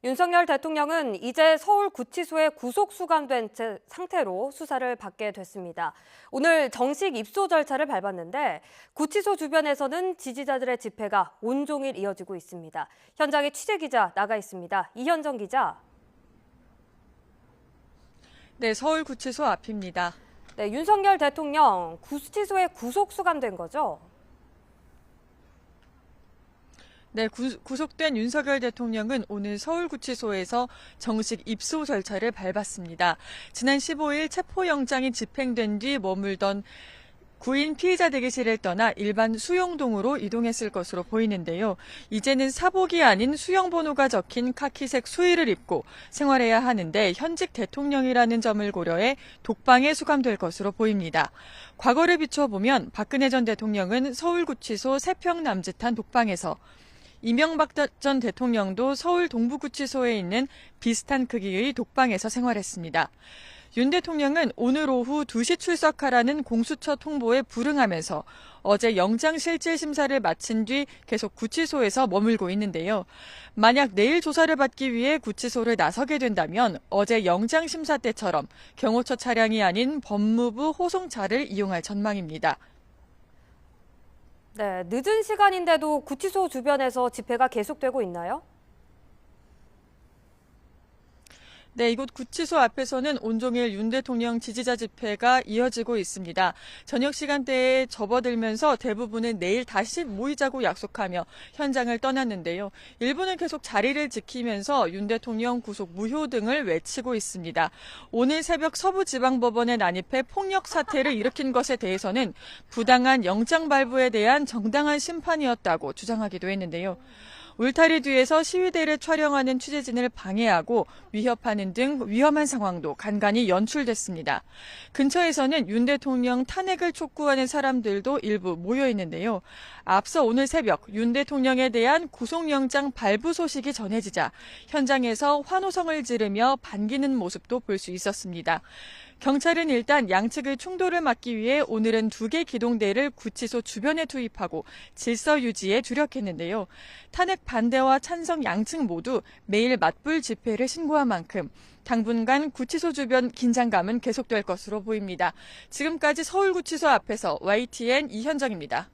윤석열 대통령은 이제 서울구치소에 구속 수감된 상태로 수사를 받게 됐습니다. 오늘 정식 입소 절차를 밟았는데 구치소 주변에서는 지지자들의 집회가 온종일 이어지고 있습니다. 현장에 취재기자 나가 있습니다. 이현정 기자. 네, 서울구치소 앞입니다. 네, 윤석열 대통령 구치소에 구속 수감된 거죠? 네, 구속된 윤석열 대통령은 오늘 서울구치소에서 정식 입소 절차를 밟았습니다. 지난 15일 체포영장이 집행된 뒤 머물던 구인 피의자 대기실을 떠나 일반 수용동으로 이동했을 것으로 보이는데요. 이제는 사복이 아닌 수용번호가 적힌 카키색 수의를 입고 생활해야 하는데 현직 대통령이라는 점을 고려해 독방에 수감될 것으로 보입니다. 과거를 비춰보면 박근혜 전 대통령은 서울구치소 세평 남짓한 독방에서, 이명박 전 대통령도 서울 동부구치소에 있는 비슷한 크기의 독방에서 생활했습니다. 윤 대통령은 오늘 오후 2시 출석하라는 공수처 통보에 불응하면서 어제 영장실질심사를 마친 뒤 계속 구치소에서 머물고 있는데요. 만약 내일 조사를 받기 위해 구치소를 나서게 된다면 어제 영장심사 때처럼 경호처 차량이 아닌 법무부 호송차를 이용할 전망입니다. 네, 늦은 시간인데도 구치소 주변에서 집회가 계속되고 있나요? 네, 이곳 구치소 앞에서는 온종일 윤 대통령 지지자 집회가 이어지고 있습니다. 저녁 시간대에 접어들면서 대부분은 내일 다시 모이자고 약속하며 현장을 떠났는데요. 일부는 계속 자리를 지키면서 윤 대통령 구속 무효 등을 외치고 있습니다. 오늘 새벽 서부지방법원에 난입해 폭력 사태를 일으킨 것에 대해서는 부당한 영장 발부에 대한 정당한 심판이었다고 주장하기도 했는데요. 울타리 뒤에서 시위대를 촬영하는 취재진을 방해하고 위협하는 등 위험한 상황도 간간히 연출됐습니다. 근처에서는 윤 대통령 탄핵을 촉구하는 사람들도 일부 모여 있는데요. 앞서 오늘 새벽 윤 대통령에 대한 구속영장 발부 소식이 전해지자 현장에서 환호성을 지르며 반기는 모습도 볼 수 있었습니다. 경찰은 일단 양측의 충돌을 막기 위해 오늘은 2개 기동대를 구치소 주변에 투입하고 질서 유지에 주력했는데요. 탄핵 반대와 찬성 양측 모두 매일 맞불 집회를 신고한 만큼 당분간 구치소 주변 긴장감은 계속될 것으로 보입니다. 지금까지 서울구치소 앞에서 YTN 이현정입니다.